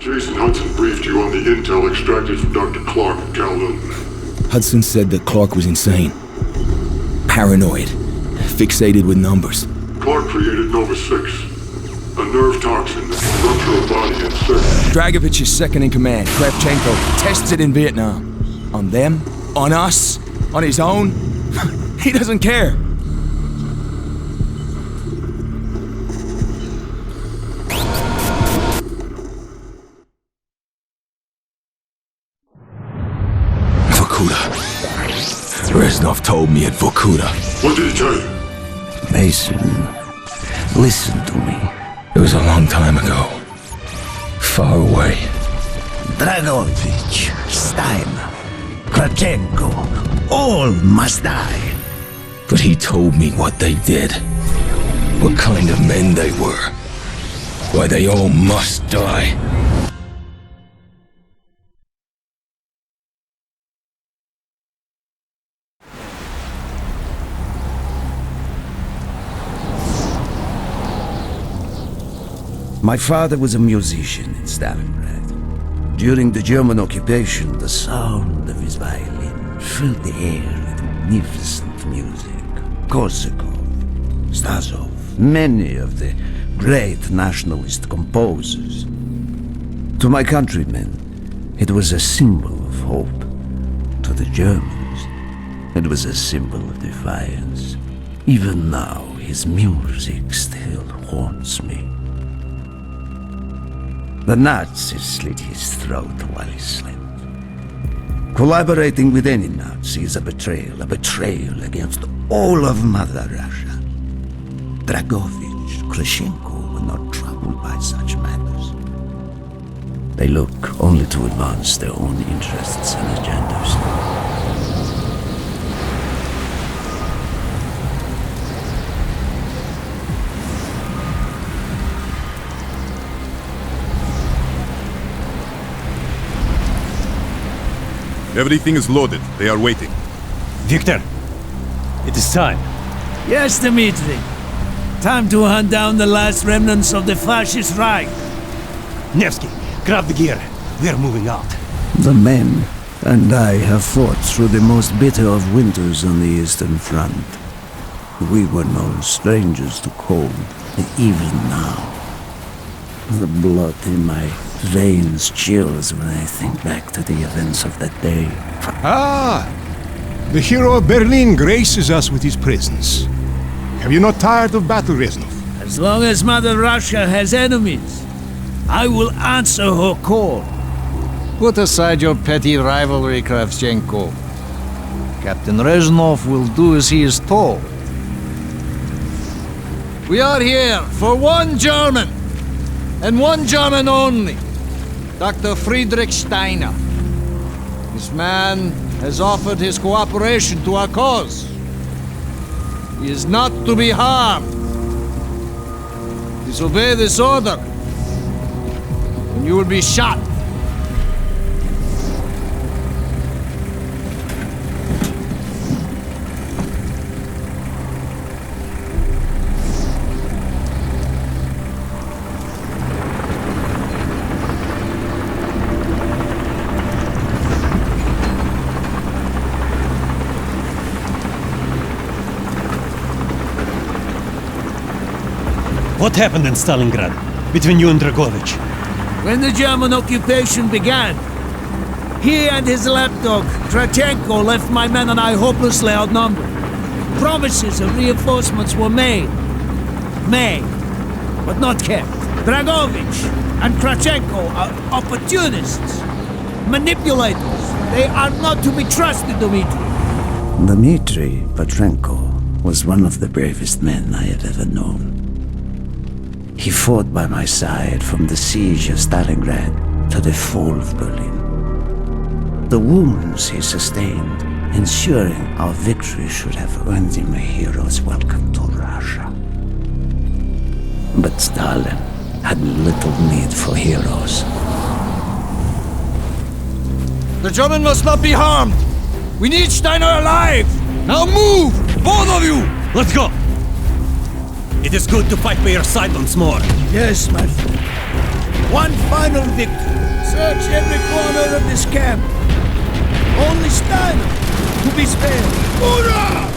Jason Hudson briefed you on the intel extracted from Dr. Clark at Kowloon. Hudson said that Clark was insane. Paranoid. Fixated with numbers. Clark created Nova 6, a nerve toxin that can rupture a body in seconds. Dragovich's second in command, Kravchenko, tests it in Vietnam. On them? On us? On his own? He doesn't care. Reznov told me at Vorkuta. What did he tell you? Mason, listen to me. It was a long time ago. Far away. Dragovich, Steiner, Kravchenko, all must die. But he told me what they did. What kind of men they were. Why they all must die. My father was a musician in Stalingrad. During the German occupation, the sound of his violin filled the air with magnificent music. Korsakov, Stasov, many of the great nationalist composers. To my countrymen, it was a symbol of hope. To the Germans, it was a symbol of defiance. Even now, his music still haunts me. The Nazis slit his throat while he slept. Collaborating with any Nazi is a betrayal against all of Mother Russia. Dragovich, Kravchenko were not troubled by such matters. They look only to advance their own interests and agendas. Everything is loaded. They are waiting. Victor, it is time. Yes, Dmitri. Time to hunt down the last remnants of the fascist Reich. Nevsky, grab the gear. We are moving out. The men and I have fought through the most bitter of winters on the Eastern Front. We were no strangers to cold, and even now, the blood in my veins chills when I think back to the events of that day. Ah! The hero of Berlin graces us with his presence. Have you not tired of battle, Reznov? As long as Mother Russia has enemies, I will answer her call. Put aside your petty rivalry, Kravchenko. Captain Reznov will do as he is told. We are here for one German, and one German only. Dr. Friedrich Steiner. This man has offered his cooperation to our cause. He is not to be harmed. Disobey this order, and you will be shot. What happened in Stalingrad between you and Dragovich? When the German occupation began, he and his lapdog, Kravchenko, left my men and I hopelessly outnumbered. Promises of reinforcements were made, but not kept. Dragovich and Kravchenko are opportunists, manipulators. They are not to be trusted, Dmitri. Dmitri Petrenko was one of the bravest men I have ever known. He fought by my side from the siege of Stalingrad to the fall of Berlin. The wounds he sustained, ensuring our victory, should have earned him a hero's welcome to Russia. But Stalin had little need for heroes. The German must not be harmed! We need Steiner alive! Now move! Both of you! Let's go! It is good to fight by your side once more. Yes, my friend. One final victory. Search every corner of this camp. Only Steiner to be spared. Hoorah!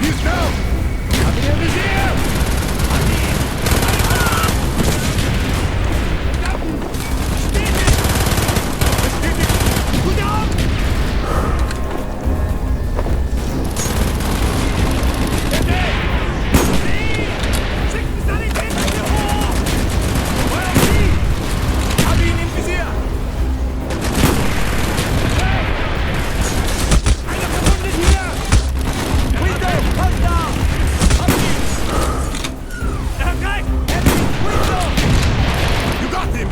He's down! You got him!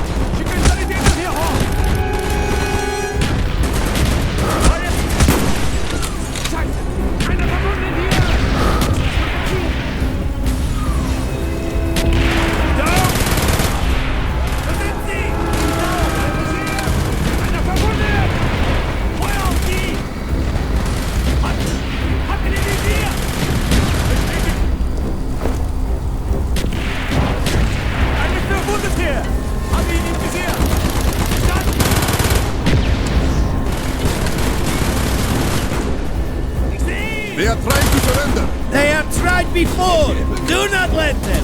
They are trying to surrender! They have tried before. Do not let them.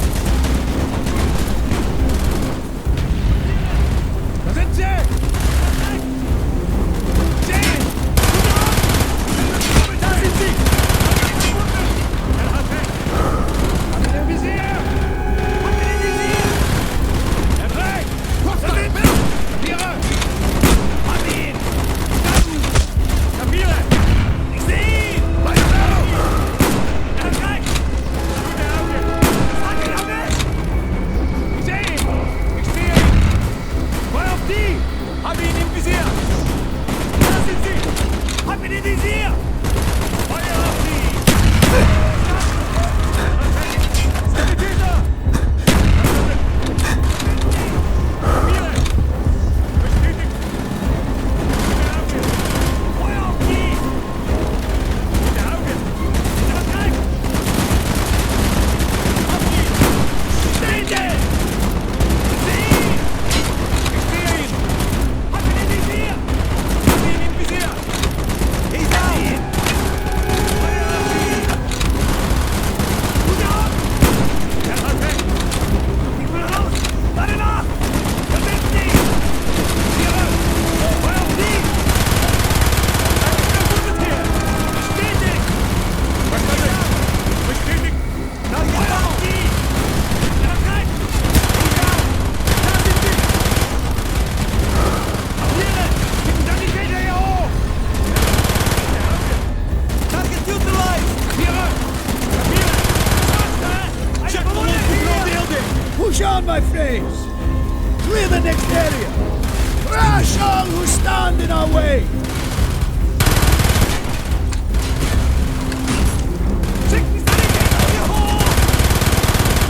Push on, my friends! Clear the next area! Crush all who stand in our way!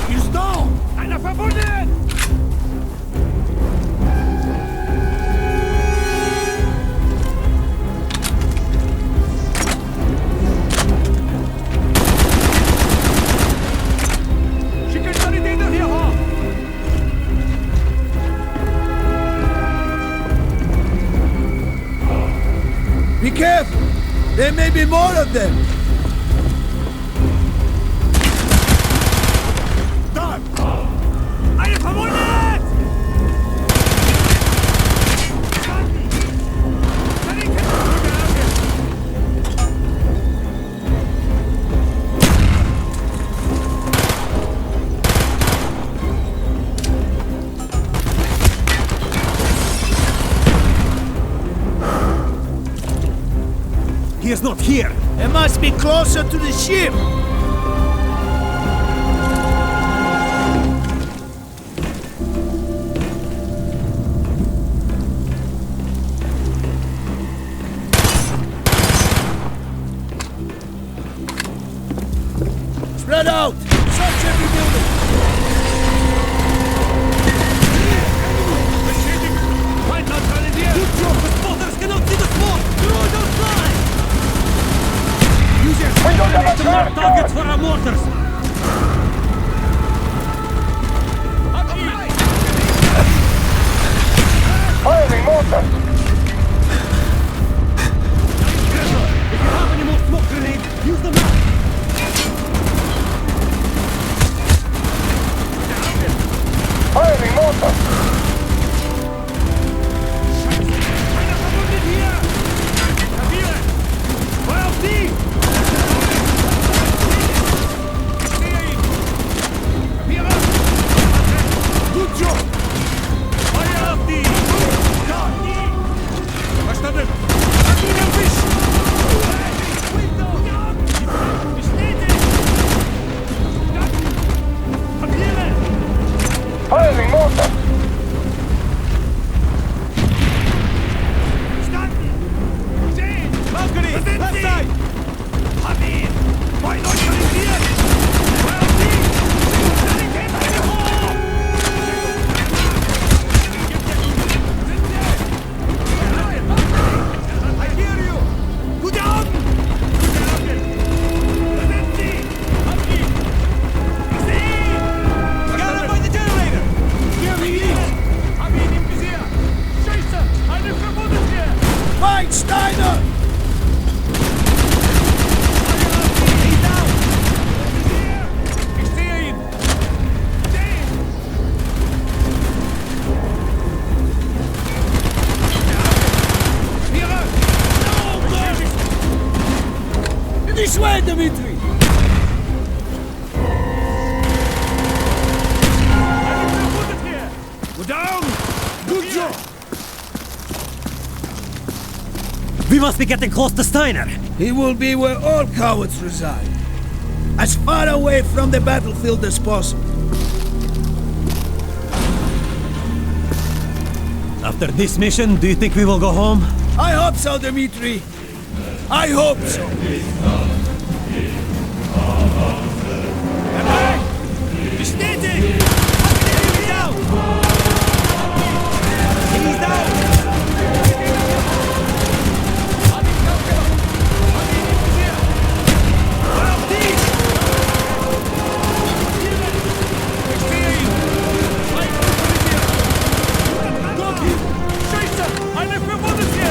He's down! Einer verwundet! Be careful! There may be more of them! Done! Eine verwundet! He is not here! It must be closer to the ship! Spread out! Search every building! Good job! The spotters cannot see the smoke! Throw those flies! Some more targets for our mortars! Firing mortar! If you have any more smoke grenades, use them now! Firing mortar! Einer verwundet hier! Kapiere! Feuer auf die! Sehe ihn! Kapiere! Gut so! Feuer auf die! Ja, die! Verstanden! Lass ihn am Fisch! Bestätigt! Kapiere! Firing mortar! Verstanden! Sehen! Balcony! Left side! Hab ihn! Feuer neutralisiert! Feuer auf die! Sanitäter vor! I hear you! Gute Augen! Gute Augen! Da sind sie! Hab ihn! Ich sehe ihn! Get him by the generator! Hier wie ihn! Hab ihn im Visier! Scheiße! Eine Verwundete! Fight, Steiner! He's down! Visier! Ich sehe ihn! Sehe ihn! Kapiere! This way, Dmitri! Eine Verwundete! Go down! Good job! We must be getting close to Steiner! He will be where all cowards reside. As far away from the battlefield as possible. After this mission, do you think we will go home? I hope so, Dmitri. I hope so. Bestätigt! He's down! He's down! Feuer auf die! Ich sehe ihn! Scheiße! Eine Verwundete!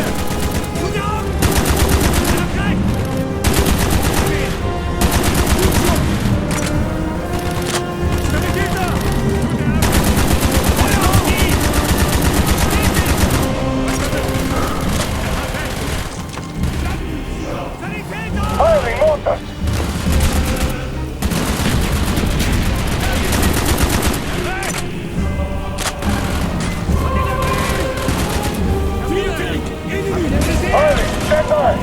Gute Augen! Er bleibt! Sanitäter! Feuer auf die! Sanitäter! Firing mortar! Firing! Stand by!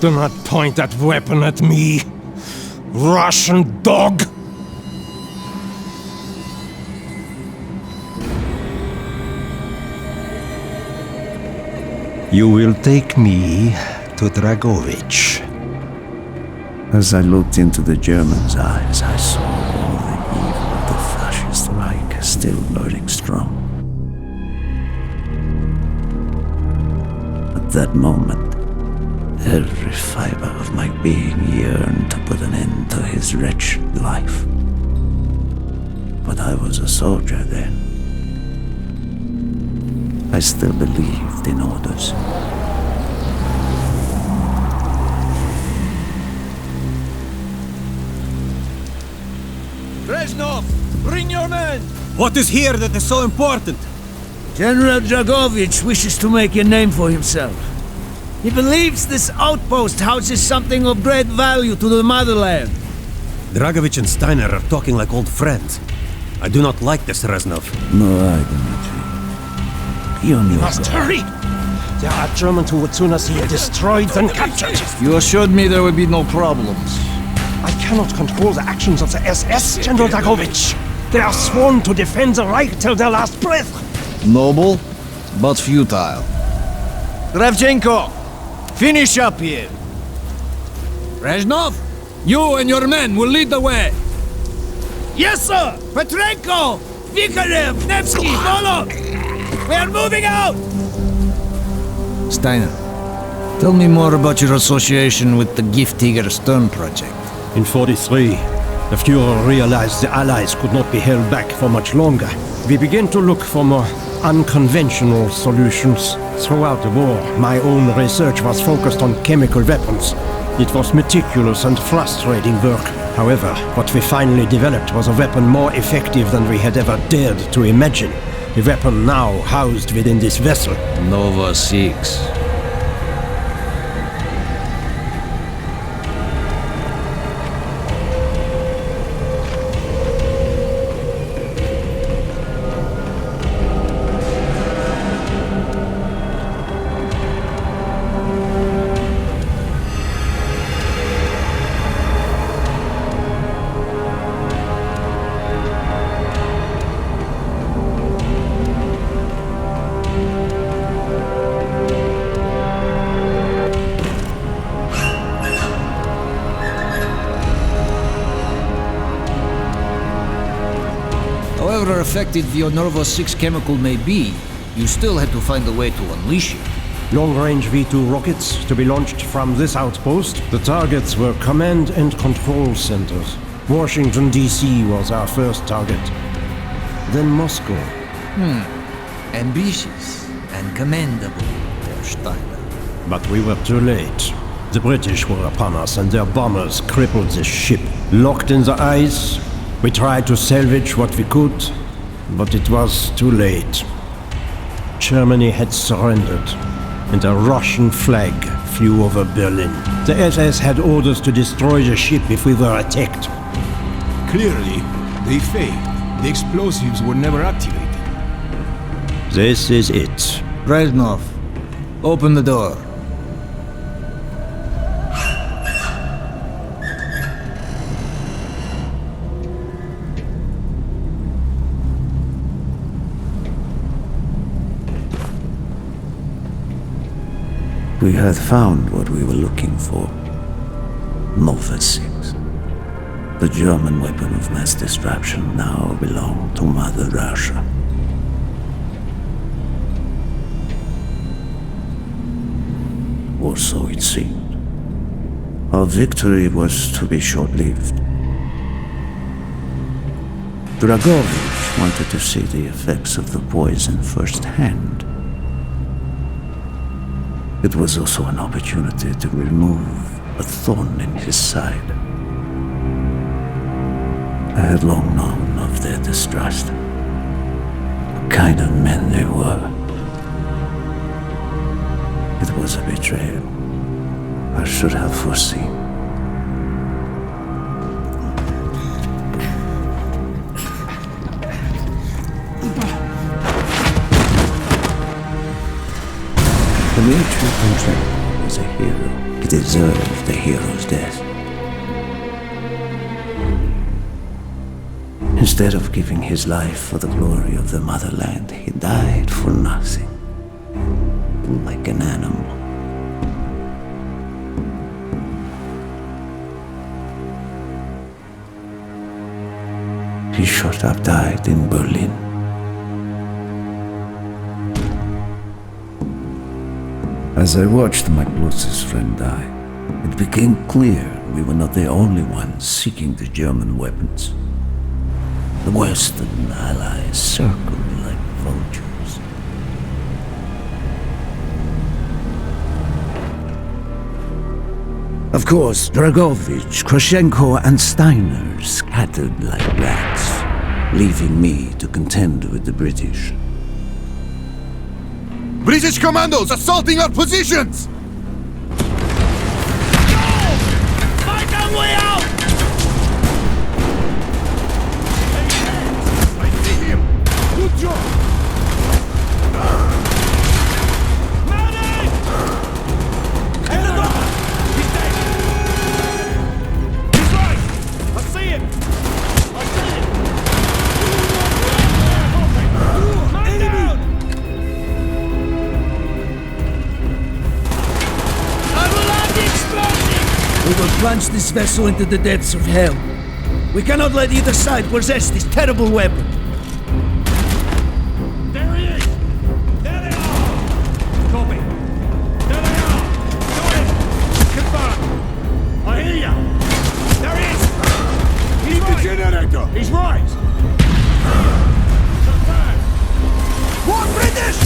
Do not point that weapon at me, Russian dog! You will take me to Dragovich. As I looked into the German's eyes, I saw all the evil of the fascist Reich still burning strong. At that moment, every fiber of my being yearned to put an end to his wretched life. But I was a soldier then. I still believed in orders. Reznov, bring your men! What is here that is so important? General Dragovich wishes to make a name for himself. He believes this outpost houses something of great value to the motherland. Dragovich and Steiner are talking like old friends. I do not like this, Reznov. No, I Dmitri. You knew Must hurry! There are Germans who would sooner see you destroyed than captured. You assured me there would be no problems. I cannot control the actions of the SS, General Dragovich. They are sworn to defend the Reich till their last breath. Noble, but futile. Kravchenko, finish up here. Reznov, you and your men will lead the way. Yes, sir! Petrenko! Vikarev! Nevsky! Follow! We are moving out! Steiner, tell me more about your association with the Giftiger Stern project. In 43, the Fuhrer realized the Allies could not be held back for much longer. We began to look for more unconventional solutions. Throughout the war, my own research was focused on chemical weapons. It was meticulous and frustrating work. However, what we finally developed was a weapon more effective than we had ever dared to imagine. The weapon now housed within this vessel. Nova 6. However effective your Nova 6 chemical may be, you still had to find a way to unleash it. Long-range V2 rockets to be launched from this outpost. The targets were command and control centers. Washington, D.C. was our first target. Then Moscow. Ambitious and commendable, Herr Steiner. But we were too late. The British were upon us and their bombers crippled the ship. Locked in the ice, we tried to salvage what we could, but it was too late. Germany had surrendered, and a Russian flag flew over Berlin. The SS had orders to destroy the ship if we were attacked. Clearly, they failed. The explosives were never activated. This is it. Reznov, open the door. We had found what we were looking for. Nova 6. The German weapon of mass destruction now belonged to Mother Russia. Or so it seemed. Our victory was to be short-lived. Dragovich wanted to see the effects of the poison firsthand. It was also an opportunity to remove a thorn in his side. I had long known of their distrust, what kind of men they were. It was a betrayal I should have foreseen. Dmitri Petrenko was a hero. It deserve the hero's death. Instead of giving his life for the glory of the motherland, he died for nothing, like an animal. He shot up died in Berlin. As I watched my closest friend die, it became clear we were not the only ones seeking the German weapons. The Western allies circled like vultures. Of course, Dragovich, Krashenko, and Steiner scattered like rats, leaving me to contend with the British. British commandos assaulting our positions! Find our way out! I see him! Good job! Medic! Enemy! He's dead! He's right! I see him! I see him! Man down! I will have the explosive! We will plunge this vessel into the depths of hell. We cannot let either side possess this terrible weapon. There he is! There they are! Copy! There they are! Got it! Confirm! I hear ya! There he is! He's right! The generator! He's right! Confirm! What British?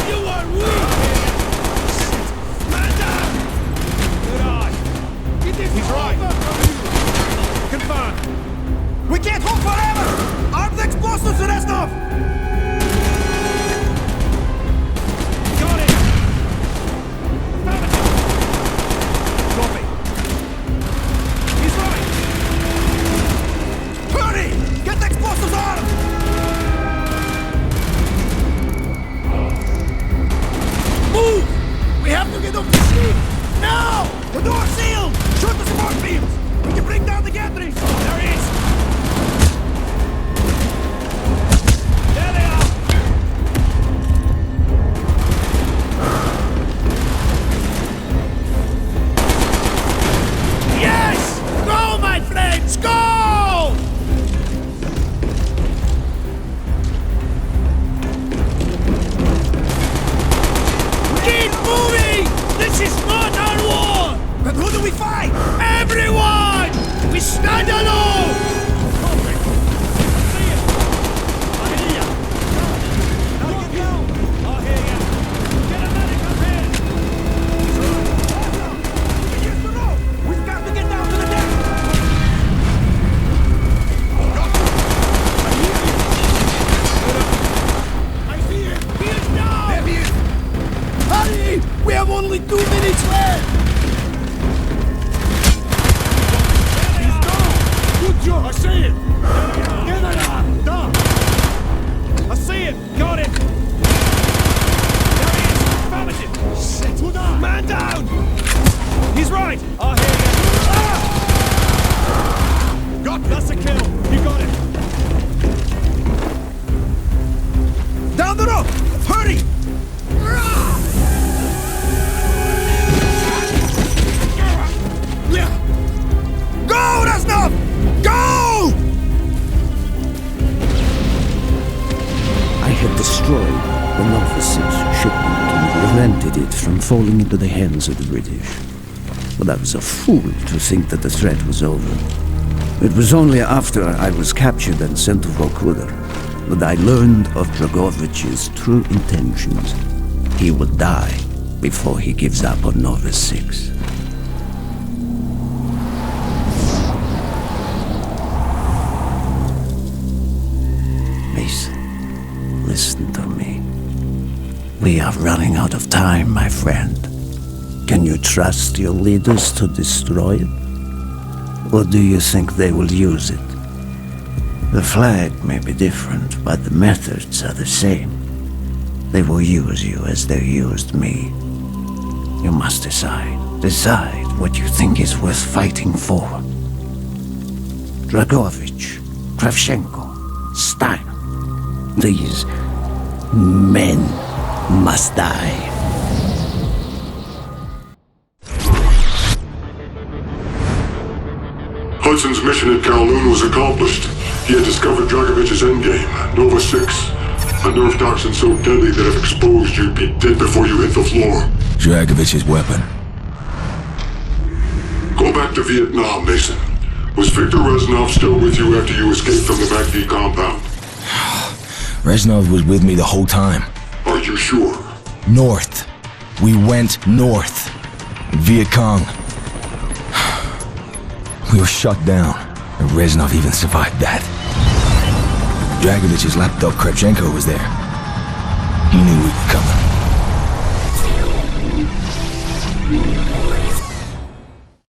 You are weak! Man down! Good eye! He's right! Confirm! We can't hold forever! Armed explosives, Reznov! Got it! Affirmative! Copy! He's right! Hurry! Get the explosives armed! Move! We have to get off the ship! Now! The door's sealed! Shoot the support beams! We can bring down the gantries! There he is! There they are! Yes! Go, my friends! Go! Keep moving! This is not our war! But who do we fight? Everyone! We stand alone! See it! I hear ya! Now get down! I hear ya! Get a medic up here! Here's the rope! We've got to get down to the deck! I see him! He is down! There he is! Hurry! We have only 2 minutes left! He's down! Good job! I see it! There they are! Down! I see it! Got it! There he is! Affirmative! Shit! Man down! He's right! I hear you! Ah! Got it! That's a kill! You got it! Down the rope! Hurry! Go, Reznov! Go! I had destroyed the Nova 6 shipment and prevented it from falling into the hands of the British. But I was a fool to think that the threat was over. It was only after I was captured and sent to Vorkuta that I learned of Dragovich's true intentions. He would die before he gives up on Nova 6. Mason, listen to me. We are running out of time, my friend. Can you trust your leaders to destroy it? Or do you think they will use it? The flag may be different, but the methods are the same. They will use you as they used me. You must decide. Decide what you think is worth fighting for. Dragovich, Kravchenko, Stein. These men must die. Hudson's mission at Kowloon was accomplished. He had discovered Dragovich's endgame, Nova 6. A nerve toxin so deadly that if exposed, you'd be dead before you hit the floor. Dragovich's weapon. Go back to Vietnam, Mason. Was Victor Reznov still with you after you escaped from the MACD compound? Reznov was with me the whole time. Are you sure? North. We went north. Viet Cong. We were shut down, and Reznov even survived that. Dragovich's lapdog Kravchenko was there. He knew we were coming.